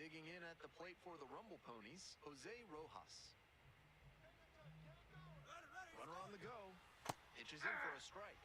Digging in at the plate for the Rumble Ponies, Jose Rojas. Runner on the go. Pitches in for a strike.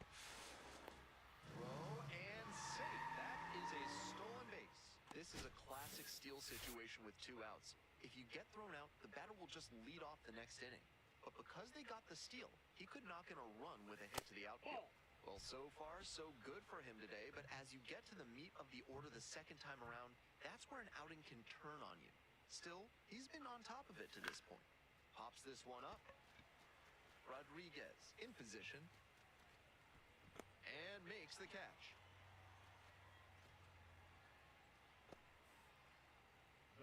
Throw and safe. That is a stolen base. This is a classic steal situation with 2 outs. If you get thrown out, the batter will just lead off the next inning. But because they got the steal, he could knock in a run with a hit to the outfield. Well, so far, so good for him today, but as you get to the meat of the order the second time around, that's where an outing can turn on you. Still, he's been on top of it to this point. Pops this one up. Rodriguez in position and makes the catch.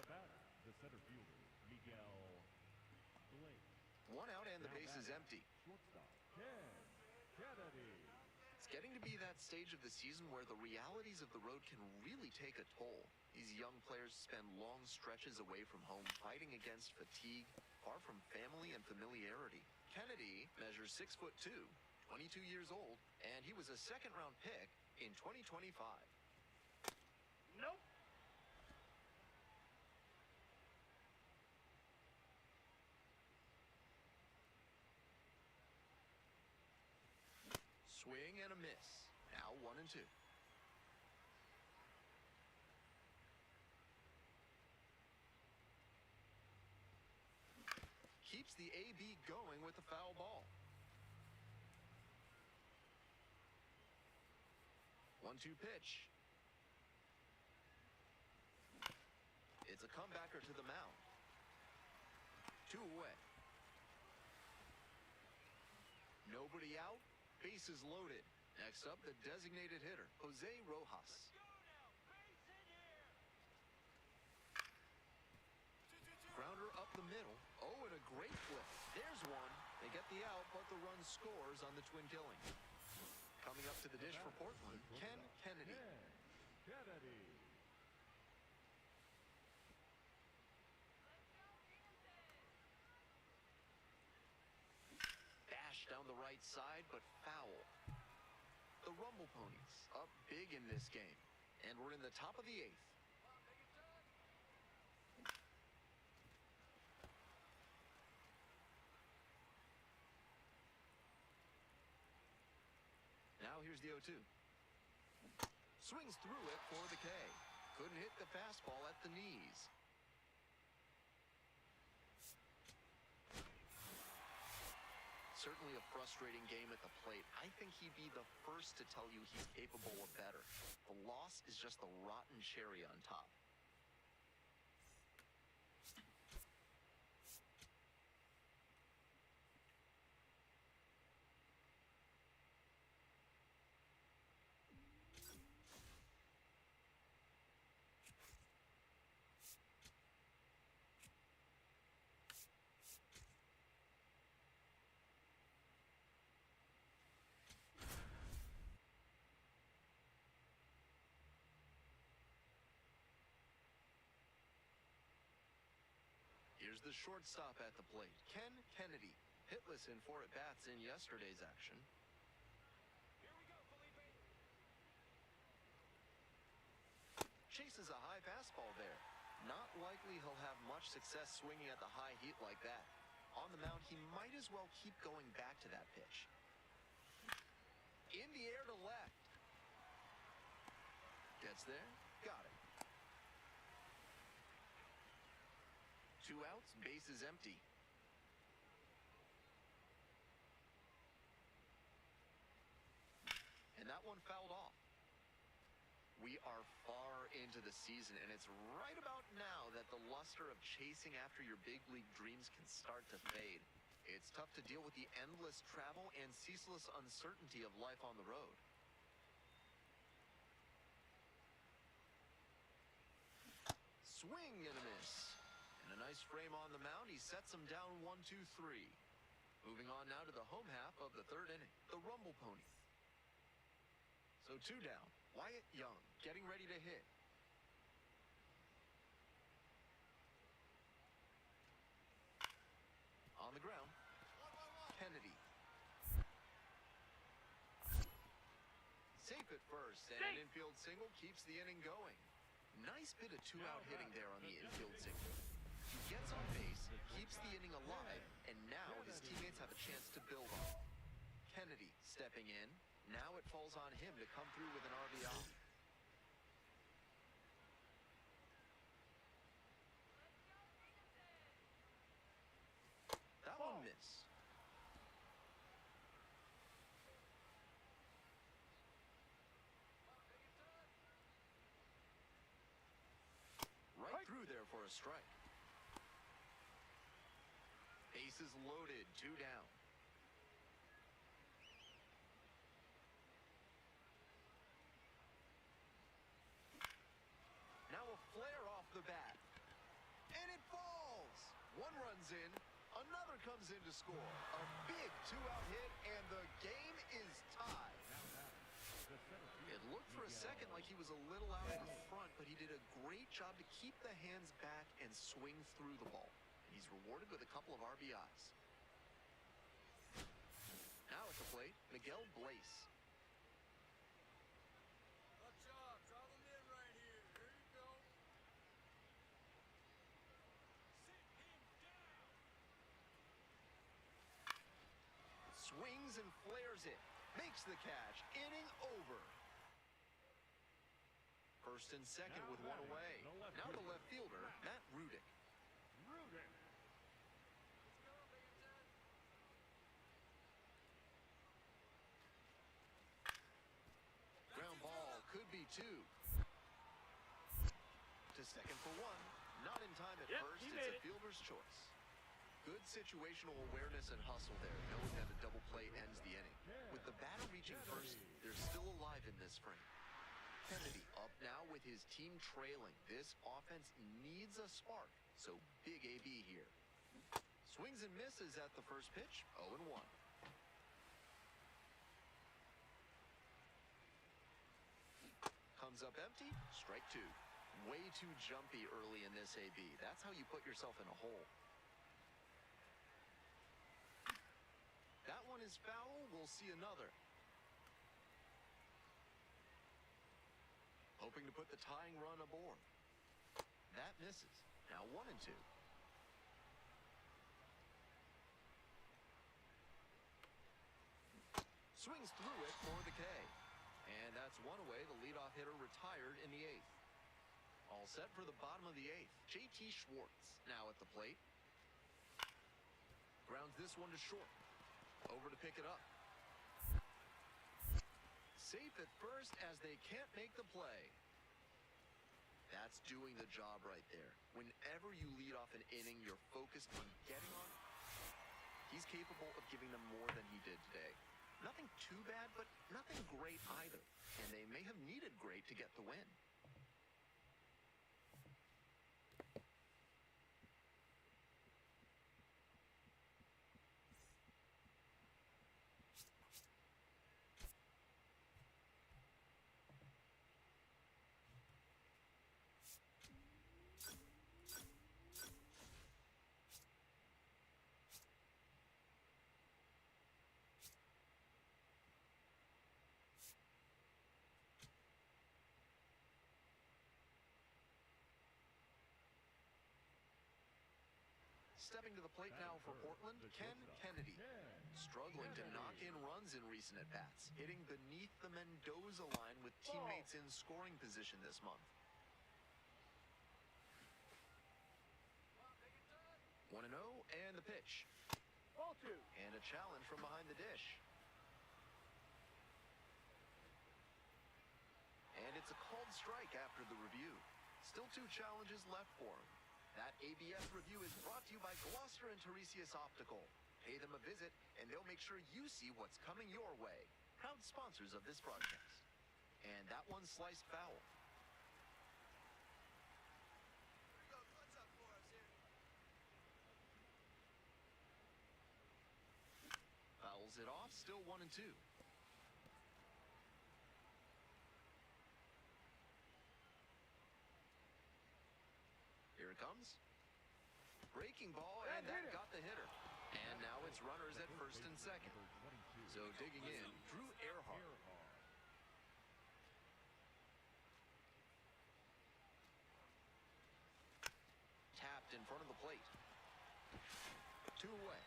The batter, the center fielder, Miguel Blake. 1 out and the Now base is batter, empty. Shortstop, Ken Kennedy. It's getting to be that stage of the season where the realities of the road can really take a toll. These young players spend long stretches away from home fighting against fatigue, far from family and familiarity. Kennedy measures 6'2", 22 years old, and he was a second-round pick in 2025. Nope. Swing and a miss. Now 1-2. Keeps the AB going with the foul ball. 1-2 pitch. It's a comebacker to the mound. 2 away. Nobody out. Bases loaded. Next up, the designated hitter, Jose Rojas. Grounder up the middle. Oh, and a great flip. There's one. They get the out, but the run scores on the twin killing. Coming up to the dish for Portland, Ken Kennedy. Ken Kennedy. Dash down the right side, but foul. The Rumble Ponies up big in this game. And we're in the top of the 8th. Now here's the 0-2. Swings through it for the K. Couldn't hit the fastball at the knees. Certainly a frustrating game at the plate. I think he'd be the first to tell you he's capable of better. The loss is just the rotten cherry on top. Here's the shortstop at the plate, Ken Kennedy. Hitless in 4 at-bats in yesterday's action. Here we go, Felipe. Chases a high fastball there. Not likely he'll have much success swinging at the high heat like that. On the mound, he might as well keep going back to that pitch. In the air to left. Gets there. Got it. 2 outs, base is empty. And that one fouled off. We are far into the season, and it's right about now that the luster of chasing after your big league dreams can start to fade. It's tough to deal with the endless travel and ceaseless uncertainty of life on the road. Swing and a miss. And a nice frame on the mound. He sets him down 1-2-3. Moving on now to the home half of the 3rd inning. The Rumble Ponies. So 2 down. Wyatt Young getting ready to hit. On the ground. Kennedy. Safe at first, and an infield single keeps the inning going. Nice bit of two-out hitting there on the infield single. He gets on base, keeps the inning alive, and now his teammates have a chance to build on it. Kennedy stepping in. Now it falls on him to come through with an RBI. That one missed. Right through there for a strike. Bases loaded, 2 down. Now a flare off the bat. And it falls. One runs in, another comes in to score. A big 2-out hit, and the game is tied. It looked for a second like he was a little out in front, but he did a great job to keep the hands back and swing through the ball. He's rewarded with a couple of RBIs. Now at the plate, Miguel Bleis. Good job. Draw them in right here. Here you go. Sit him down. Swings and flares it. Makes the catch. Inning over. First and second with one away. Now the left fielder, Matt Rudick. Ground ball could be 2. To second for 1. Not in time at first. It's a fielder's choice. Good situational awareness and hustle there, knowing that a double play ends the inning. With the batter reaching first, they're still alive in this frame. Kennedy up now with his team trailing. This offense needs a spark, so big AB here. Swings and misses at the first pitch, 0-1. Comes up empty, strike 2. Way too jumpy early in this AB. That's how you put yourself in a hole. That one is foul. We'll see another. Hoping to put the tying run aboard. That misses. Now 1-2. Swings through it for the K. And that's one away. The leadoff hitter retired in the 8th. All set for the bottom of the 8th. JT Schwartz now at the plate. Grounds this one to short. Over to pick it up. Safe at first as they can't make the play. That's doing the job right there. Whenever you lead off an inning, you're focused on getting on. He's capable of giving them more than he did today. Nothing too bad, but nothing great either. And they may have needed great to get the win. Stepping to the plate now for Portland, Ken Kennedy. Struggling to knock in runs in recent at-bats. Hitting beneath the Mendoza line with teammates in scoring position this month. 1-0 and the pitch. Ball 2. And a challenge from behind the dish. And it's a called strike after the review. Still 2 challenges left for him. That ABS review is brought to you by Gloucester and Tiresias Optical. Pay them a visit, and they'll make sure you see what's coming your way. Proud sponsors of this broadcast. And that one sliced foul. What's up for us here? Fouls it off, still 1-2. Here it comes. Breaking ball, and that got the hitter. And now it's runners at first and second. So digging in, Drew Earhart. 2 away.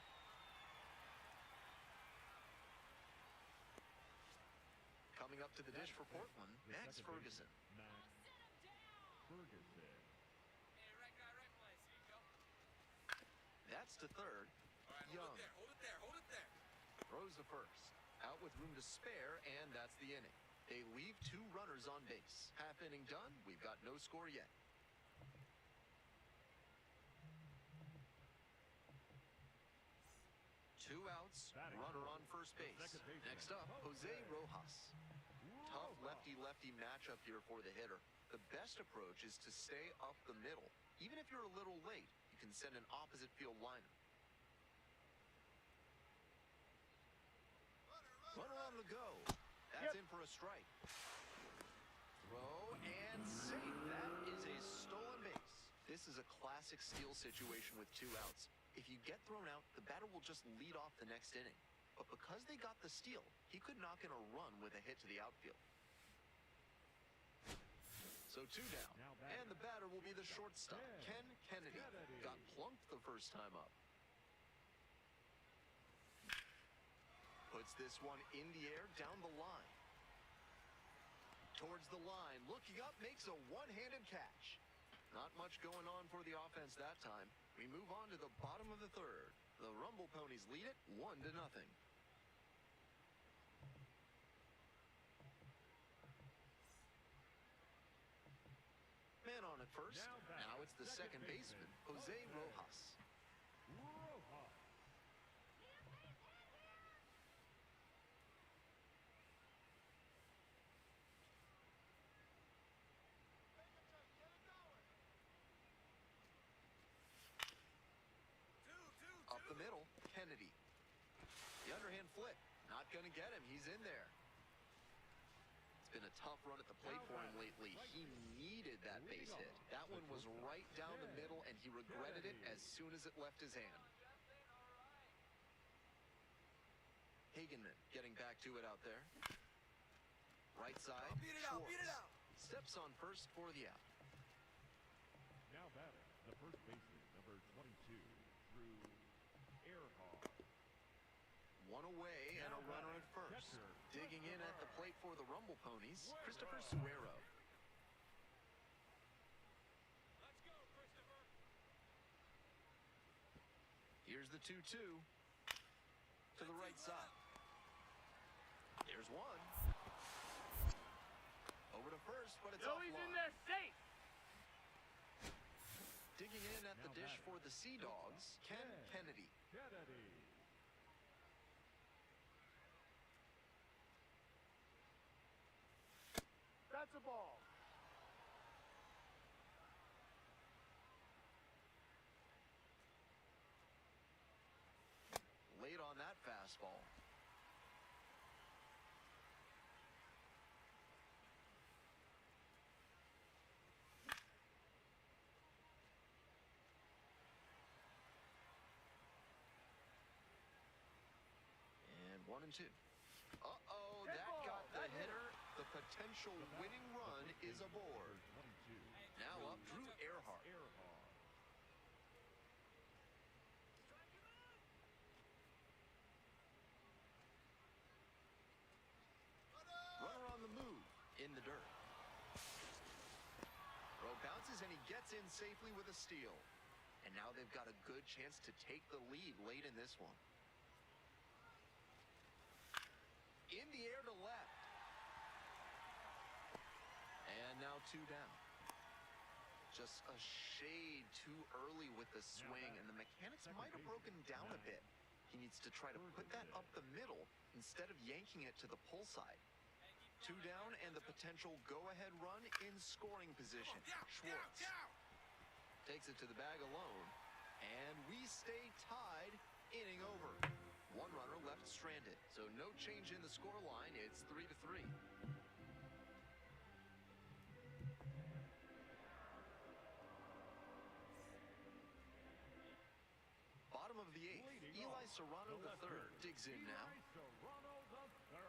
Coming up to the dish for Portland, The Max second Ferguson. baseman, Max Ferguson. Hey, right guy, right place. Here you go. That's to third. All right, Young hold it there, hold it there, hold it there. throws the first. Out with room to spare, and that's the inning. They leave 2 runners on base. Half inning done, we've got no score yet. Two outs, Batting runner fourth, on first the base. second baseman, Next up, Jose Rojas. Tough Rojas. lefty-lefty matchup here for the hitter. The best approach is to stay up the middle. Even if you're a little late, you can send an opposite field liner. Runner on the go. That's in for a strike. Throw and safe. That is a stolen base. This is a classic steal situation with 2 outs. If you get thrown out, the batter will just lead off the next inning. But because they got the steal, he could knock in a run with a hit to the outfield. So 2 down. Now batting. And the batter will be the shortstop, Ken Kennedy. Got plunked the first time up. Puts this one in the air down the line. Towards the line, looking up, makes a one-handed catch. Not much going on for the offense that time. We move on to the bottom of the third. The Rumble Ponies lead it 1-0. Man on at first. Now batting, Now it's the second baseman, Jose Rojas. Rojas. Up the middle, Kennedy. The underhand flip. Not going to get him. He's in there. It's been a tough run at the plate for him lately. He needed that base hit. That one was right down the middle, and he regretted it as soon as it left his hand. Hagenman getting back to it out there. Right side, Beat it out, beat it Schwartz. out. Steps on first for the out. Now batting, the first baseman, number 22, Drew Earhart. 1 away and a Now runner at batting, first. catcher, Digging in at the plate for the Rumble Ponies, Christopher Suero. Suero. Let's go, Christopher. Here's the 2-2 to the right side. There's one. Over to first, but it's No, offline. he's in there safe. Digging in at the Now dish batting. for the Sea Dogs, Ken Kennedy. Kennedy. That's a ball. Late on that fastball. And 1-2. Uh-oh, Good that ball. got the That hit hitter. The potential The batting, winning the run first is baseman, aboard. number 22, Now up, Drew Earhart. Earhart. Runner on the move, in the dirt. Throw bounces and he gets in safely with a steal. And now they've got a good chance to take the lead late in this one. In the air to left. And now 2 down. Just a shade too early with the swing, and the mechanics might have broken down a bit. He needs to try to put that up the middle instead of yanking it to the pull side. 2 down and the potential go-ahead run in scoring position. Schwartz takes it to the bag alone, and we stay tied, inning over. 1 runner left stranded, so no change in the score line. It's 3-3. Bottom of the 8th, Leading Eli off, Serrano the III left-hander, digs in now. Eli Serrano III.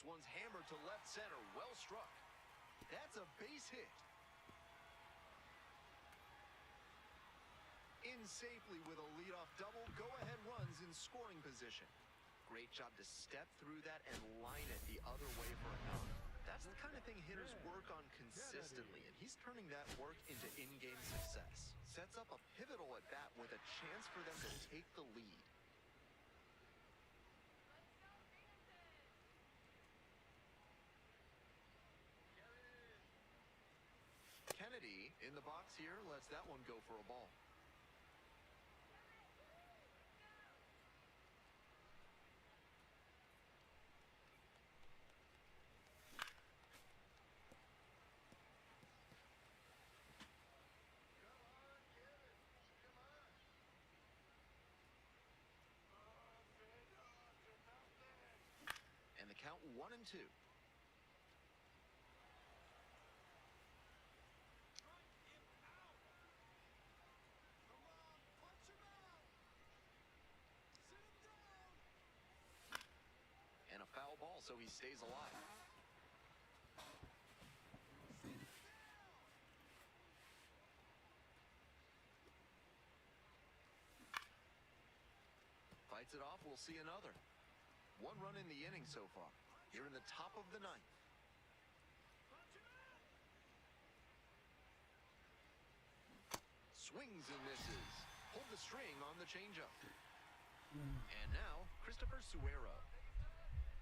This one's hammered to left center. Well struck. That's a base hit. In safely with a leadoff double. Go-ahead runs in scoring position. Great job to step through that and line it the other way for a out. That's the kind of thing hitters work on consistently, and he's turning that work into in-game success. Sets up a pivotal at bat with a chance for them to take the lead. Kennedy in the box here lets that one go for a ball. And the count 1-2. And a foul ball, so he stays alive. Fights it off, we'll see another. One run in the inning so far. You're in the top of the ninth. Swings and misses. Pulled the string on the changeup. And now, Christopher Suero.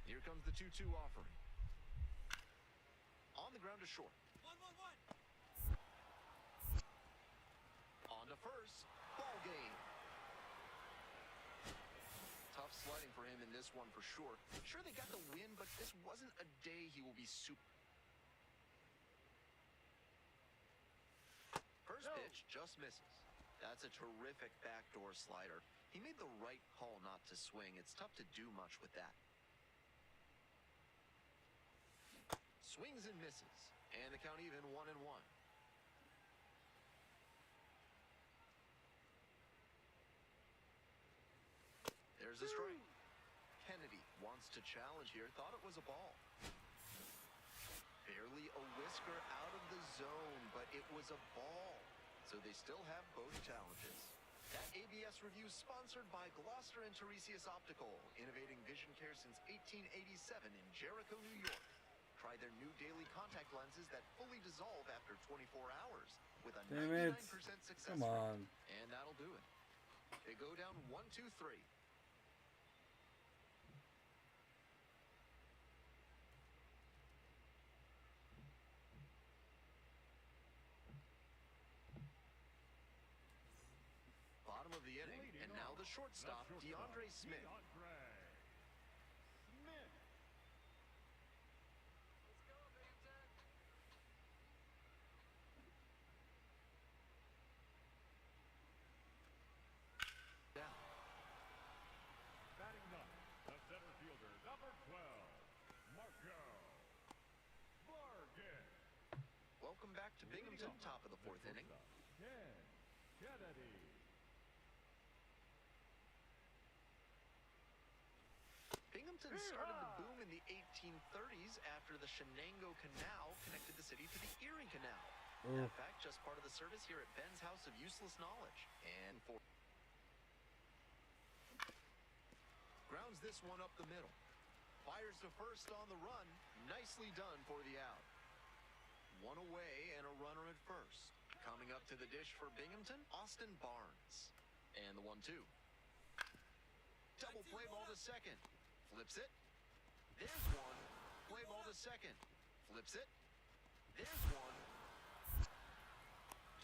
Here comes the 2-2 offering. On the ground to short. 1-1-1. On to first. Ball game. Tough sledding for him in this one for sure. Sure, they got the win, but this wasn't a day he will be super. First pitch just misses. That's a terrific backdoor slider. He made the right call not to swing. It's tough to do much with that. Swings and misses. And the count even 1-1. There's a strike. Kennedy wants to challenge here. Thought it was a ball. Barely a whisker out of the zone, but it was a ball. So they still have both challenges. That ABS review is sponsored by Gloucester and Tiresias Optical, innovating vision care since 1887 in Jericho, New York. Try their new daily contact lenses that fully dissolve after 24 hours with a 99% success Come on. rate. And that'll do it. They go down 1-2-3. Bottom of the inning, and now the shortstop, DeAndre Smith. Down. Batting ninth, the center fielder, number 12, Marco Vargas. Welcome back to Binghamton, top of the fourth inning. Ken Kennedy. Binghamton started the boom in the 1830s after the Shenango Canal connected the city to the Erie Canal. In fact, just part of the service here at Ben's House of Useless Knowledge. And for grounds this one up the middle. Fires to first on the run. Nicely done for the out. One away and a runner at first. Coming up to the dish for Binghamton, Austin Barnes. And the 1-2. Double play ball to second. Flips it. There's one. Play ball to second. Flips it. There's one.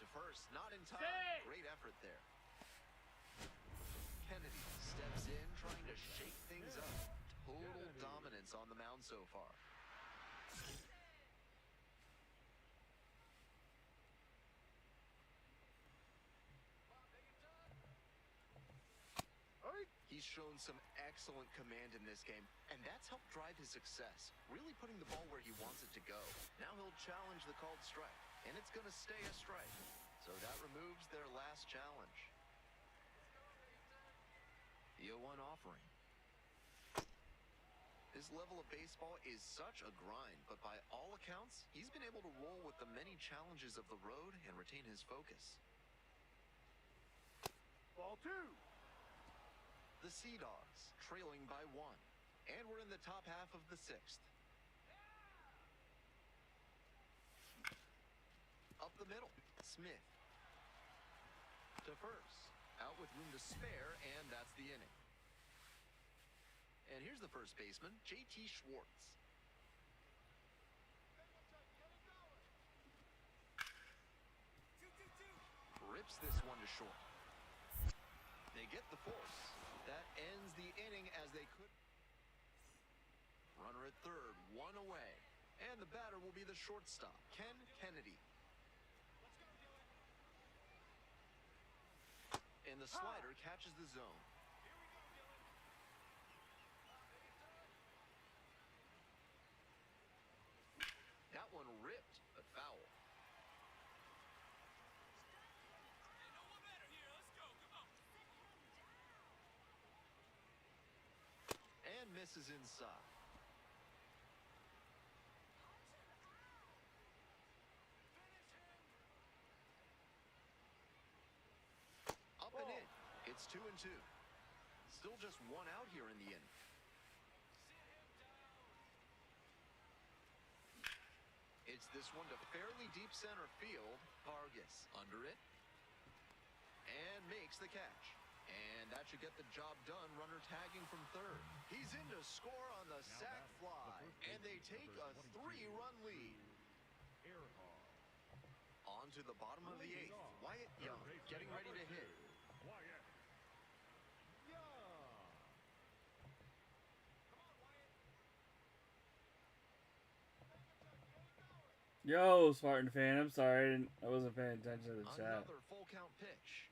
To first, not in time. Great effort there. Kennedy steps in, trying to shake things up. Total dominance on the mound so far. He's shown some excellent command in this game, and that's helped drive his success, really putting the ball where he wants it to go. Now he'll challenge the called strike, and it's going to stay a strike. So that removes their last challenge. The 0-1 offering. This This level of baseball is such a grind, but by all accounts, he's been able to roll with the many challenges of the road and retain his focus. Ball 2. The Sea Dogs, trailing by 1. And we're in the top half of the 6th. Up the middle, Smith. To first. Out with room to spare, and that's the inning. And here's the first baseman, J.T. Schwartz. Rips this one to short. They get the force. That ends the inning as they could. Runner at third, one away. And the batter will be the shortstop, Ken Kennedy. And the slider catches the zone. That one ripped, but foul. Hey, no one better here. Let's go. Come on. And misses inside. Up and in. It's 2-2. Still just one out here in the inning. It's this one to fairly deep center field. Vargas under it. And makes the catch. And that should get the job done. Runner tagging from third. He's in to score on the sac fly. And they take a 3-run lead. Earhart. On to the bottom of the 8th. Wyatt Young getting ready to hit. Wyatt Young. Yo, Spartan fan, I'm sorry, I wasn't paying attention to the chat. Another full count pitch.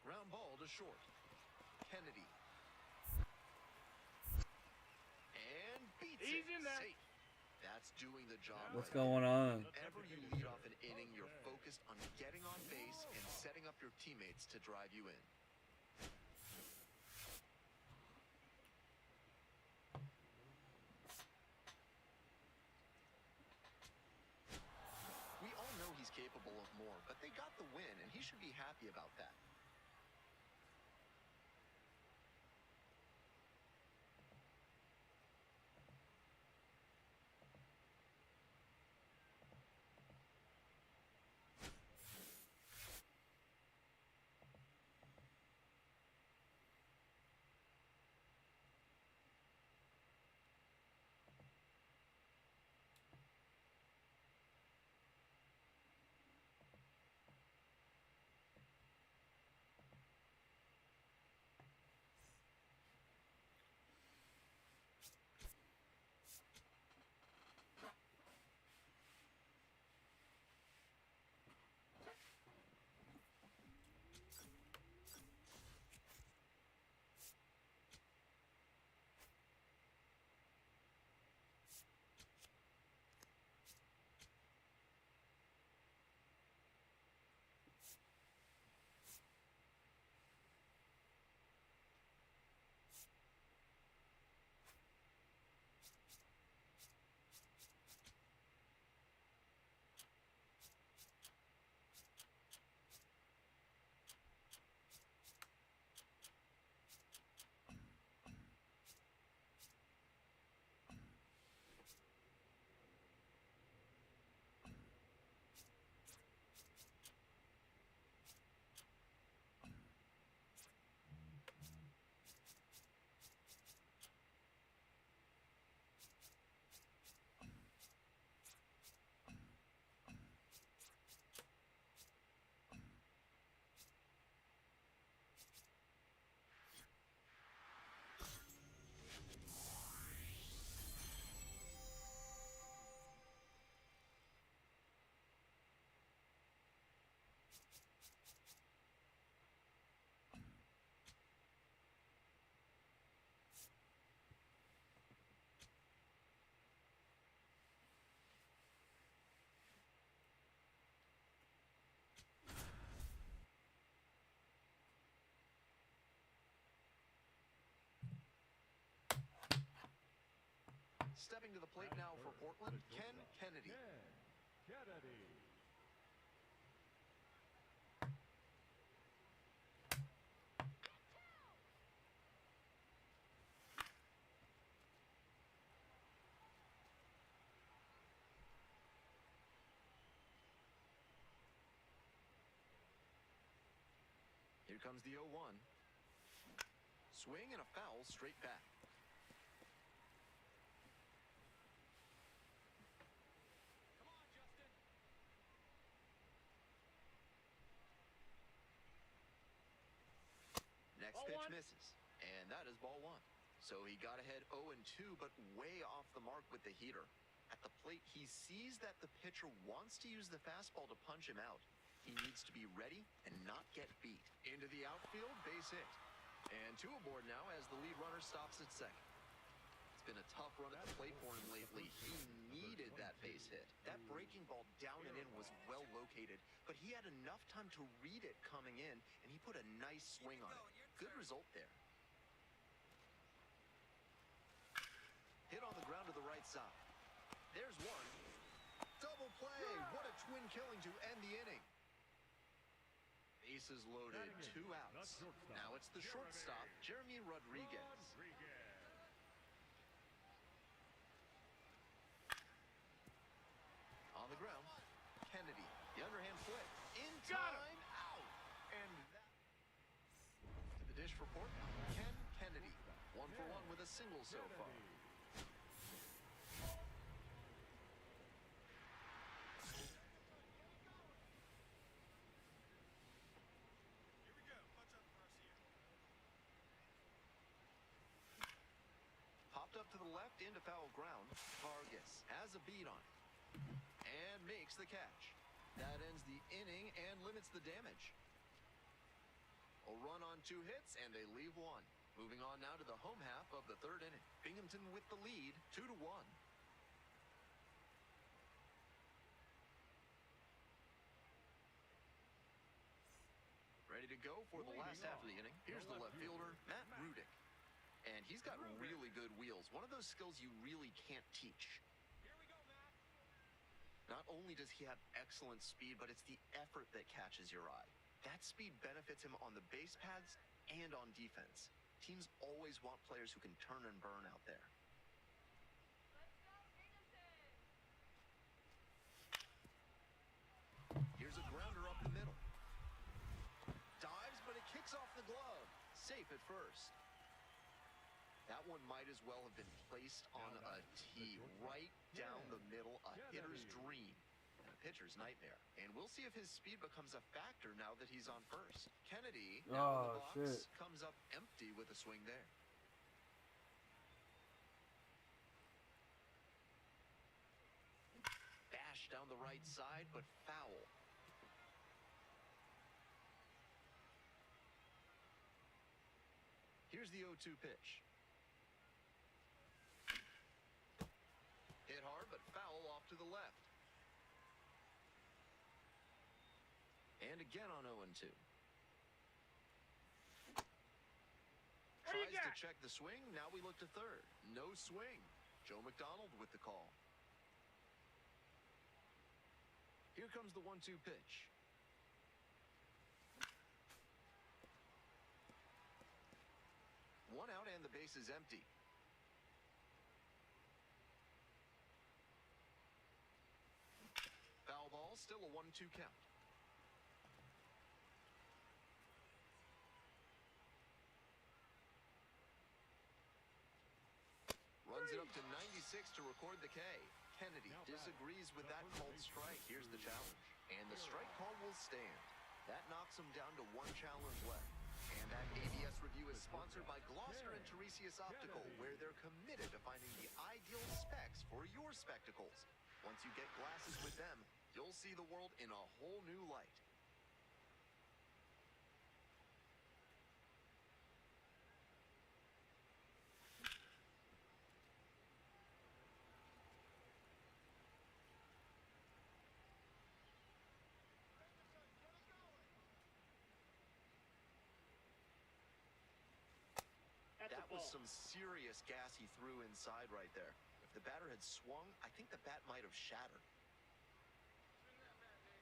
Ground ball to short. Kennedy. And beats it. Safe. That's doing the job. What's right. going on? Whenever you lead off an inning, you're focused on getting on base and setting up your teammates to drive you in. We all know he's capable of more, but they got the win, and he should be happy about that. Stepping to the plate now for Portland, Ken Kennedy. Ken Kennedy. Here comes the 0-1. Swing and a foul straight back. Come on, Justin. Next Ball pitch one. misses, and that is ball 1. So he got ahead 0-2, but way off the mark with the heater. At the plate, he sees that the pitcher wants to use the fastball to punch him out. He needs to be ready and not get beat. Into the outfield, base hit. And two aboard now as the lead runner stops at second. It's been a tough run at the plate for him lately. He needed that base hit. That breaking ball down and in was well located, but he had enough time to read it coming in, and he put a nice swing on it. Good result there. Hit on the ground to the right side. There's one. Double play. What a twin killing to end the inning. Bases loaded, Batting in, 2 the outs. shortstop, Now it's the shortstop, Jeremy Rodriguez. On the ground, Kennedy, the underhand flip, in time, out. And that to the dish for Portland, Ken Kennedy, 1 for 1 with a single so far. Here we go. Punch up Garcia. Popped up to the left into foul ground. Vargas has a beat on it and makes the catch. That ends the inning and limits the damage. A run on 2 hits and they leave 1. Moving on now to the home half of the 3rd inning. Binghamton with the lead, 2-1. Ready to go for the last half of the inning. Here's the left fielder, Matt Rudick. And he's got really good wheels. One of those skills you really can't teach. Here we go, Matt. Not only does he have excellent speed, but it's the effort that catches your eye. That speed benefits him on the base paths and on defense. Teams always want players who can turn and burn out there. Here's a grounder up the middle. Dives, but it kicks off the glove. Safe at first. That one might as well have been placed on a tee right down the middle, a hitter's dream and a pitcher's nightmare. And we'll see if his speed becomes a factor now that he's on first. Kennedy, now in the box, comes up empty with a swing there. Bash down the right side, but foul. Here's the 0-2 pitch. Hit hard, but foul off to the left. And again on 0-2. Tries to check the swing. Now we look to third. No swing. Joe McDonald with the call. Here comes the 1-2 pitch. One out and the base is empty. Foul ball, still a 1-2 count. Runs it up to 96 to record the K. Kennedy disagrees with that called strike. Here's the challenge. And the strike call will stand. That knocks him down to 1 challenge left. And that ABS review is sponsored by Gloucester and Tiresias Optical, where they're committed to finding the ideal specs for your spectacles. Once you get glasses with them, you'll see the world in a whole new light. That was some serious gas he threw inside right there. If the batter had swung, I think the bat might have shattered. Swing that bat, Dave.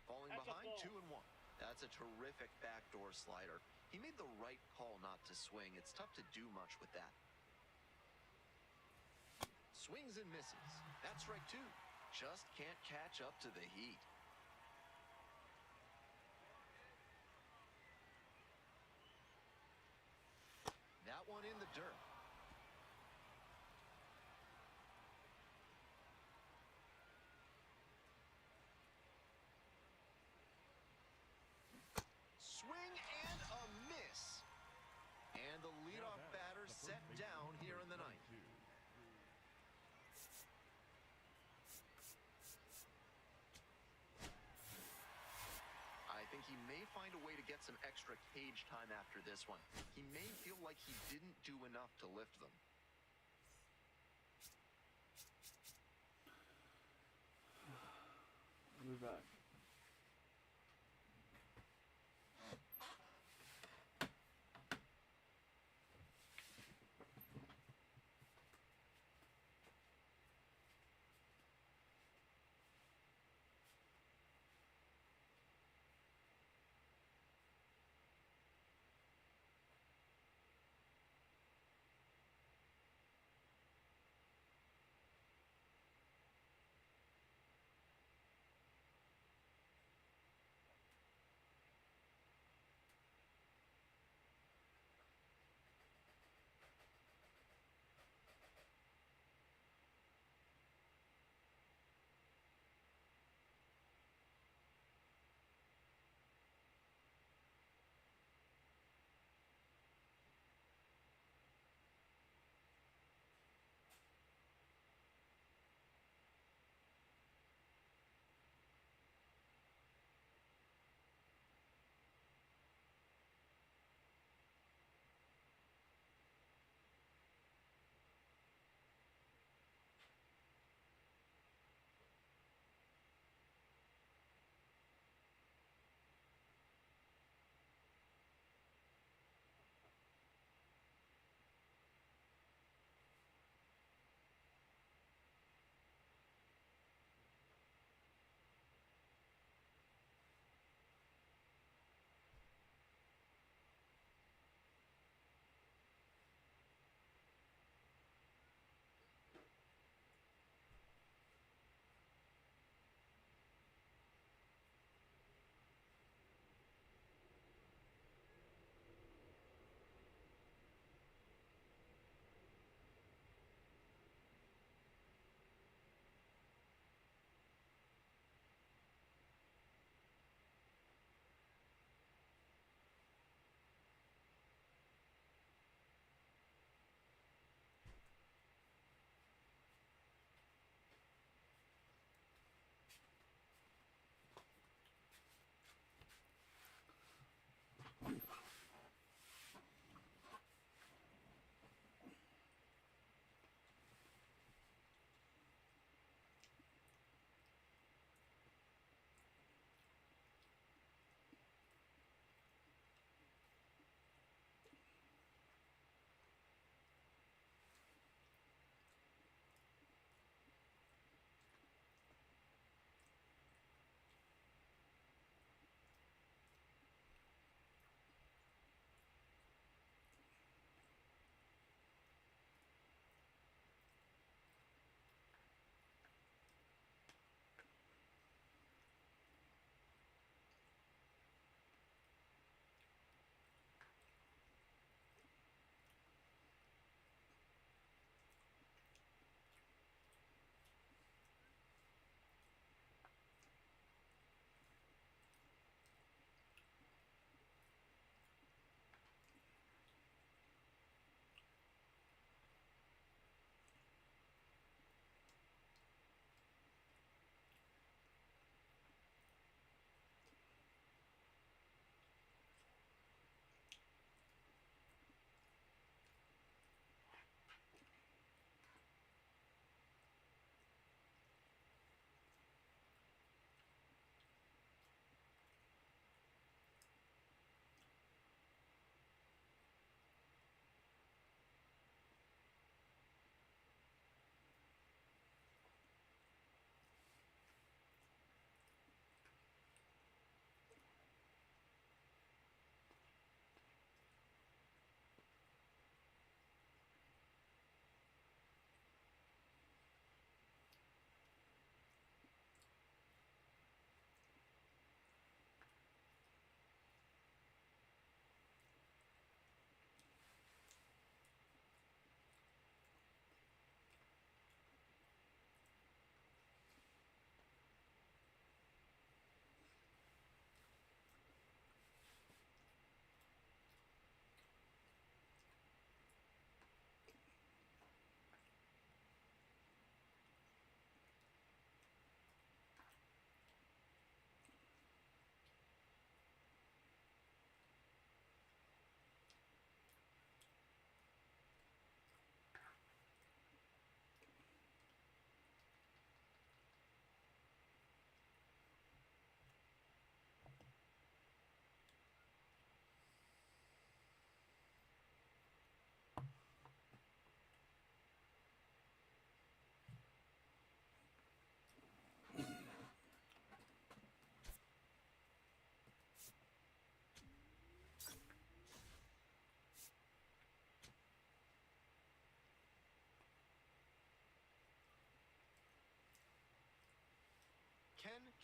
Falling That's a behind, ball. 2-1. That's a terrific backdoor slider. He made the right call not to swing. It's tough to do much with that. Swings and misses. That's strike 2. Just can't catch up to the heat. That one in the dirt. Swing and a miss. And the Now leadoff batting, batter the first set baseman, down here in the number ninth. 22. I think he may find a way to get some extra cage time after this one. He may feel like he didn't do enough to lift them. We'll be back.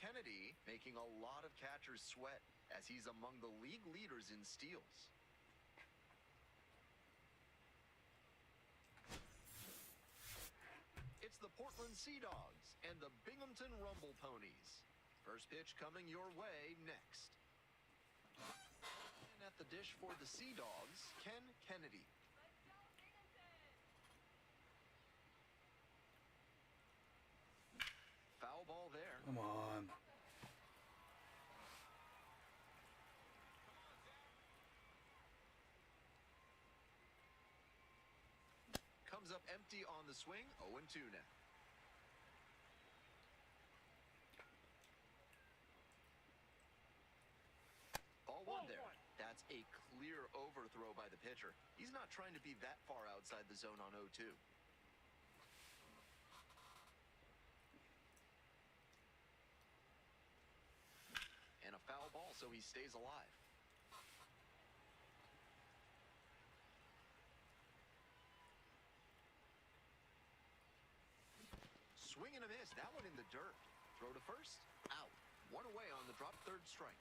Kennedy making a lot of catchers sweat as he's among the league leaders in steals. It's the Portland Sea Dogs and the Binghamton Rumble Ponies. First pitch coming your way next. And at the dish for the Sea Dogs, Ken Kennedy. Foul ball there. Come on. Comes up empty on the swing, 0-2 now. Ball one there. That's a clear overthrow by the pitcher. He's not trying to be that far outside the zone on 0-2. And a foul ball, so he stays alive. Swing and a miss. That one in the dirt. Throw to first. Out. One away on the drop, third strike.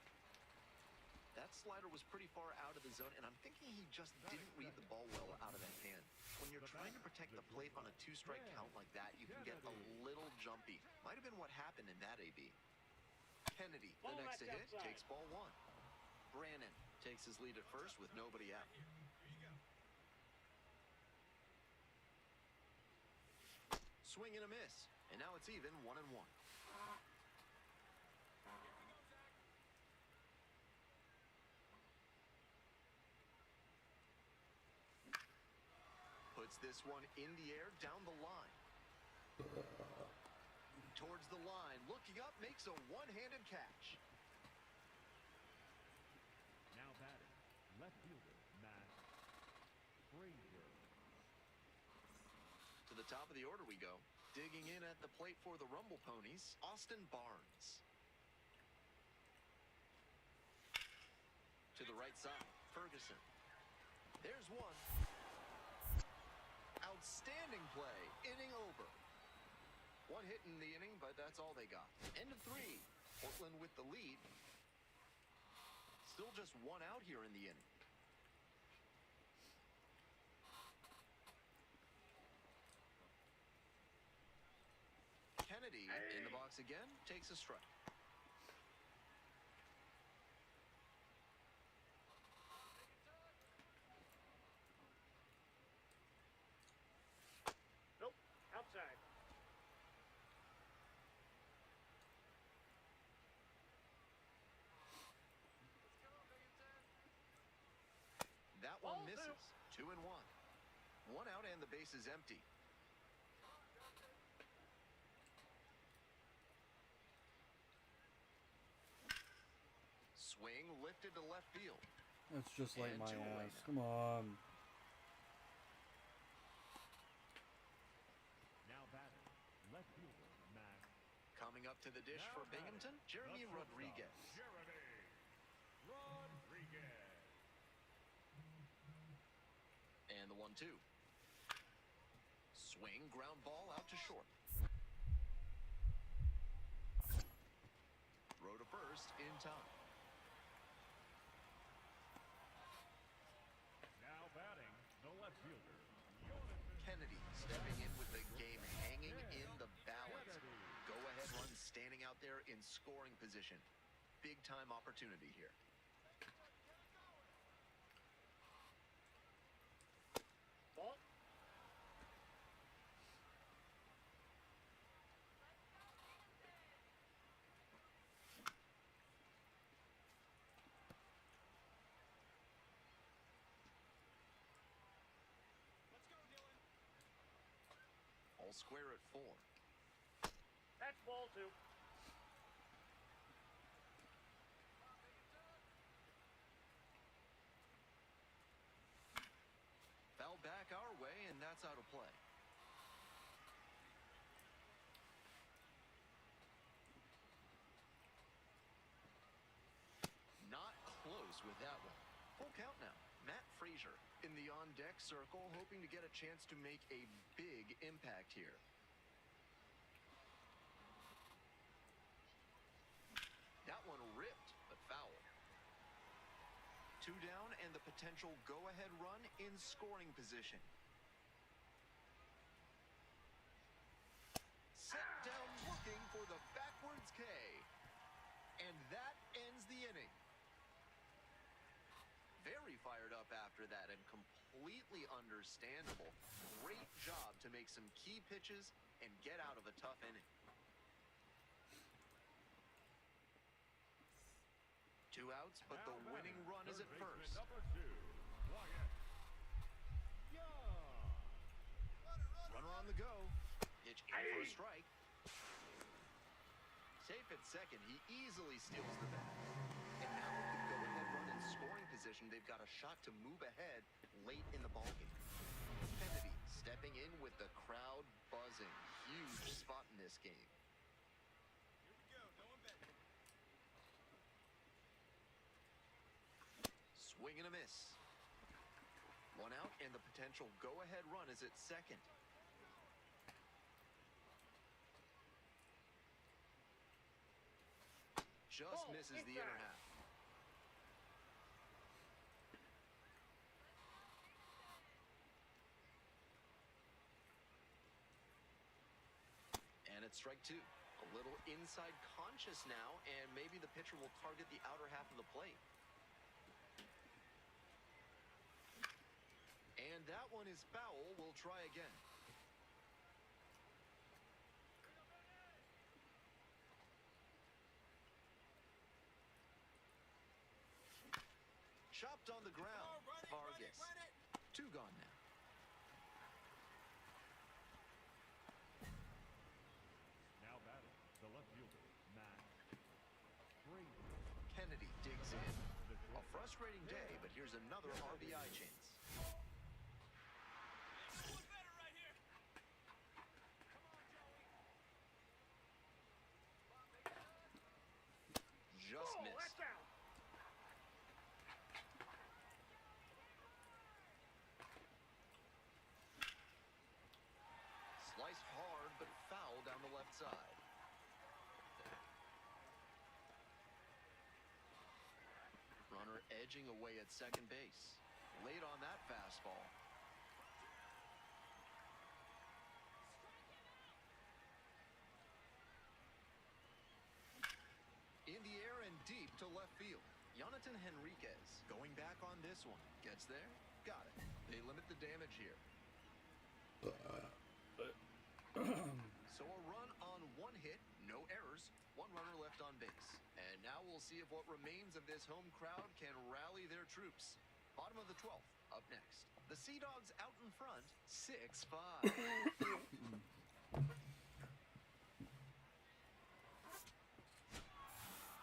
That slider was pretty far out of the zone, and I'm thinking he just didn't read the ball well out of that hand. When you're trying to protect the plate on a two-strike count like that, you can get a little jumpy. Might have been what happened in that AB. Kennedy, the next to hit, takes ball one. Brannon takes his lead at first with nobody out. Swing and a miss, and now it's even 1-1. Puts this one in the air down the line. Towards the line, looking up, makes a one-handed catch. Now batting, left fielder, Matt Frazier. To the top of the order we go. Digging in at the plate for the Rumble Ponies, Austin Barnes. To the right side, Ferguson. There's one. Outstanding play, inning over. One hit in the inning, but that's all they got. End of three. Portland with the lead. Still just one out here in the inning. Kennedy in the box again, takes a strike. Nope, outside. That one misses. 2-1. One out and the base is empty. Swing lifted to left field. That's just like And my two away ass. now. Come on. Now batting, left fielder, Matt. Coming up to the dish Now for batting, Binghamton, Jeremy the shortstop, Rodriguez. Jeremy Rodriguez. And the 1-2. Swing, ground ball out to short. Throw to first in time. Now batting, the left fielder, Jonathan Kennedy stepping in with the game hanging in the balance. Kennedy. Go-ahead run standing out there in scoring position. Big-time opportunity here. Ball. All square at 4. That's ball two. Foul back our way, and that's out of play. Not close with that one. Full count now. Matt Frazier in the on-deck circle, hoping to get a chance to make a big impact here. 2 down and the potential go-ahead run in scoring position. Set down looking for the backwards K. And that ends the inning. Very fired up after that and completely understandable. Great job to make some key pitches and get out of a tough inning. 2 outs, but the Now winning batting, run is third at baseman first. Number 2, Wyatt Young. Runner on the go. Pitch in for a strike. Safe at second, he easily steals the bat. And now with the go-ahead run in scoring position, they've got a shot to move ahead late in the ballgame. Kennedy stepping in with the crowd buzzing. Huge spot in this game. Here we go. No one betting. Swing and a miss. 1 out, and the potential go-ahead run is at second. Just Ball, misses the inside. inner half. And it's strike 2. A little inside conscious now, and maybe the pitcher will target the outer half of the plate. And that one is foul. We'll try again. Chopped on the ground. Oh, run it, Vargas. run it, 2 gone now. Now batting, the left fielder, Matt Brady. Kennedy digs in. The A short frustrating day, but here's another RBI chance. One better right here. Just Oh, missed. that's out. Sliced hard, but foul down the left side. Runner edging away at second base. Late on that fastball. In the air and deep to left field. Jonathan Henriquez going back on this one. Gets there. Got it. They limit the damage here. So a run on 1 hit, no errors, 1 runner left on base. And now we'll see if what remains of this home crowd can rally their troops. Bottom of the 12th, up next. The Sea Dogs out in front, 6-5.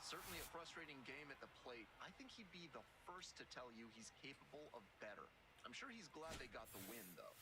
Certainly a frustrating game at the plate. I think he'd be the first to tell you he's capable of better. I'm sure he's glad they got the win, though.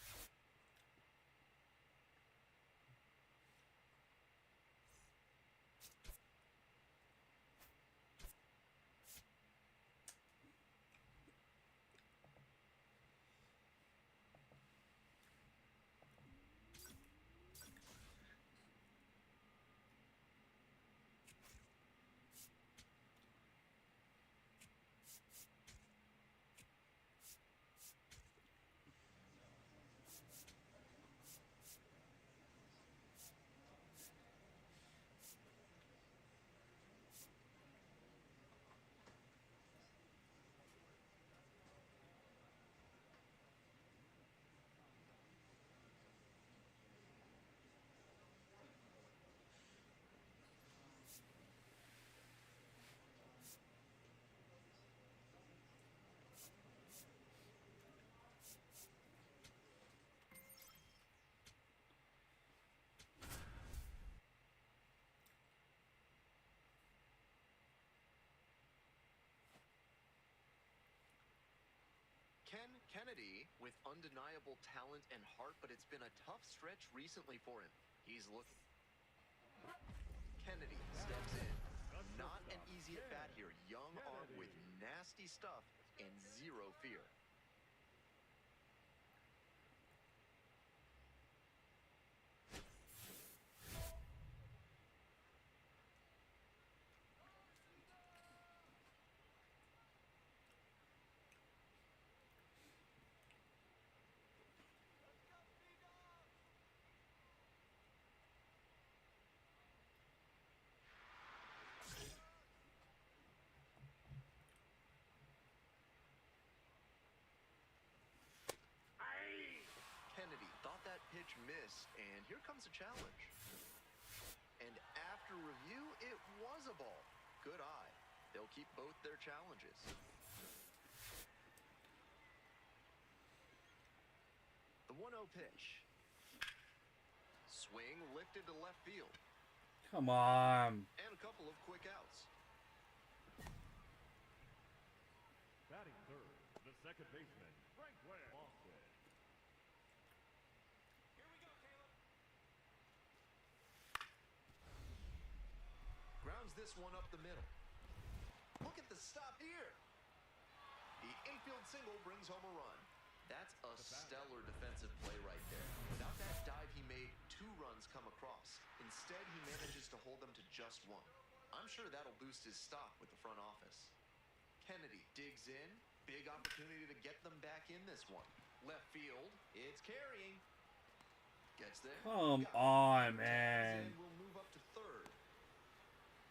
Ken Kennedy with undeniable talent and heart, but it's been a tough stretch recently for him. He's looking. Kennedy steps in. Not an easy at bat here. Young arm with nasty stuff and 0 fear. miss, and here comes a challenge. And after review, it was a ball. Good eye. They'll keep both their challenges. The 1-0 pitch. Swing lifted to left field. Come on. And a couple of quick outs. Batting third, the second baseman, Frank Lawson. Here we go, Caleb. Grounds this one up the middle. Look at the stop here. The infield single brings home a run. That's a stellar defensive play right there. Without that dive he made, 2 runs come across. Instead, he manages to hold them to just 1. I'm sure that'll boost his stock with the front office. Kennedy digs in. Big opportunity to get them back in this one. Left field, it's carrying. Gets there. Come Got it. on, And man. we'll move up to third.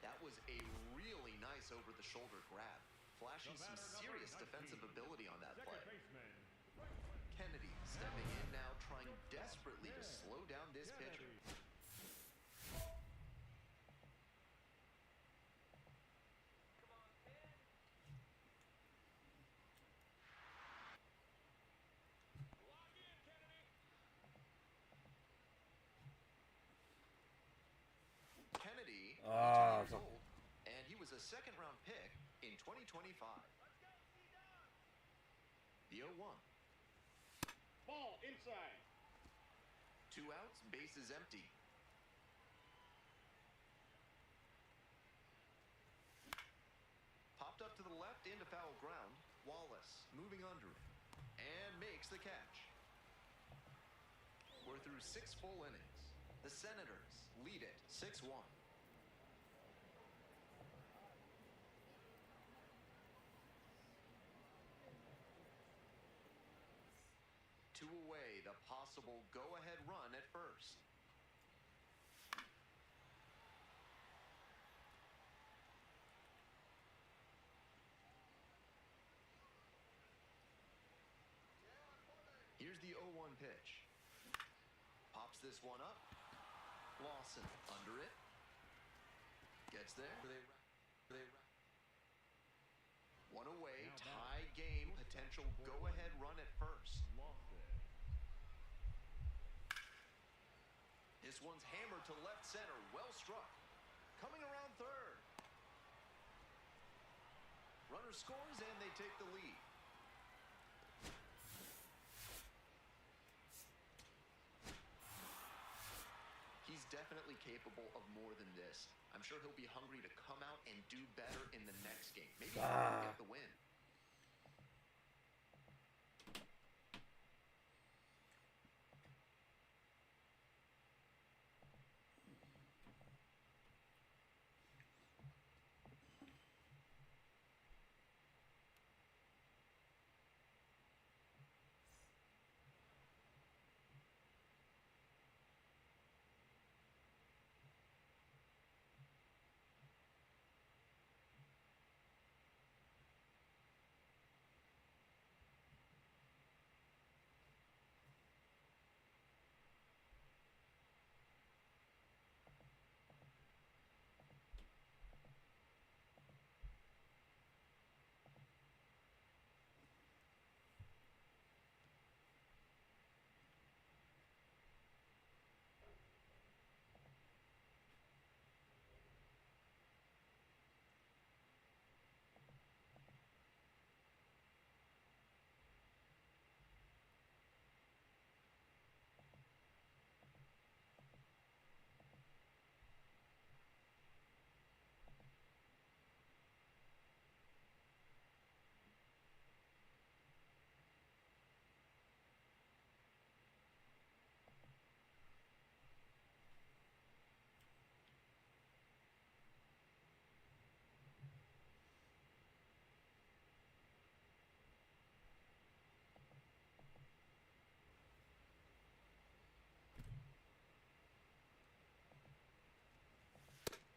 That was a really nice over-the-shoulder grab. Flashing some serious defensive ability on that play. Second baseman, Kennedy stepping in now, trying desperately to slow down this pitcher. Come on, man. Lock in, Kennedy. Kennedy, 22 Ah, years so- old, and he was a second-round pick in 2025. Let's go, C-Dub. The 0-1. Ball inside. 2 outs, bases empty. Popped up to the left into foul ground. Wallace moving under it and makes the catch. We're through 6 full innings. The Senators lead it 6-1. Two away, the possible go-ahead run at first. Here's the 0-1 pitch. Pops this one up. Lawson under it. Gets there. One away, tie game, potential go-ahead run at first. Lawson. This one's hammered to left center. Well struck. Coming around third. Runner scores and they take the lead. He's definitely capable of more than this. I'm sure he'll be hungry to come out and do better in the next game. Maybe he'll get the win.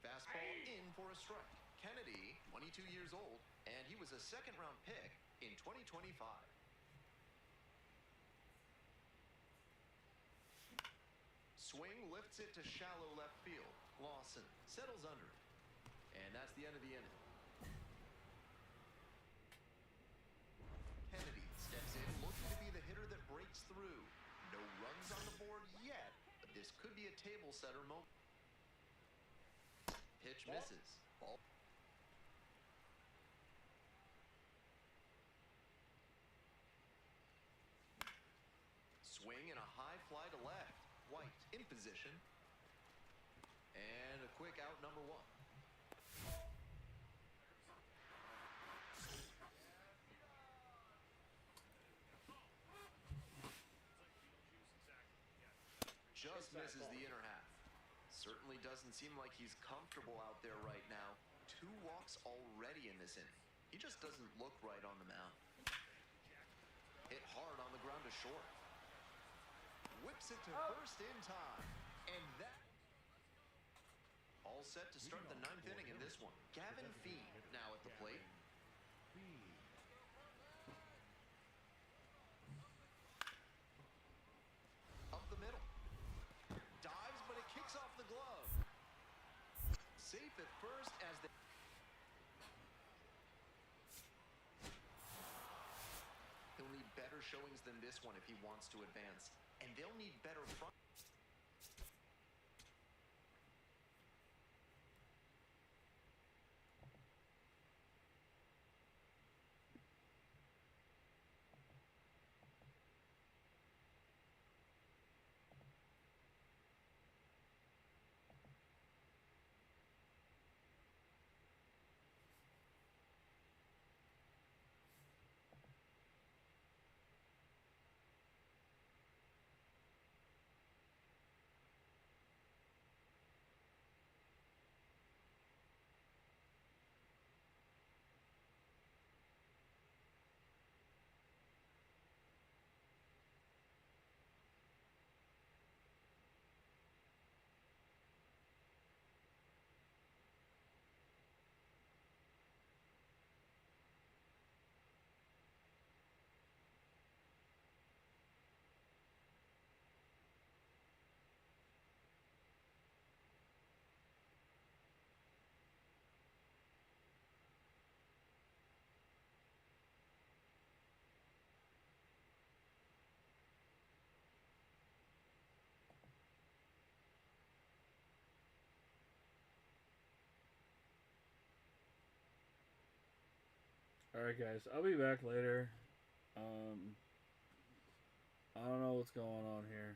Fastball in for a strike. Kennedy, 22 years old, and he was a second-round pick in 2025. Swing lifts it to shallow left field. Lawson settles under it. And that's the end of the inning. Kennedy steps in, looking to be the hitter that breaks through. No runs on the board yet, but this could be a table setter moment. Pitch misses. Ball. Swing and a high fly to left. White in position. And a quick out, number one. Just misses the inner half. Certainly doesn't seem like he's comfortable out there right now. 2 walks already in this inning. He just doesn't look right on the mound. Hit hard on the ground to short. Whips it to first in time. And that... All set to start the 9th inning in this one. Gavin Fee now at the plate. Up the middle. Dives, but it kicks off the glove. Safe at first as they... He'll need better showings than this one if he wants to advance. And they'll need better front... Alright, guys. I'll be back later. I don't know what's going on here.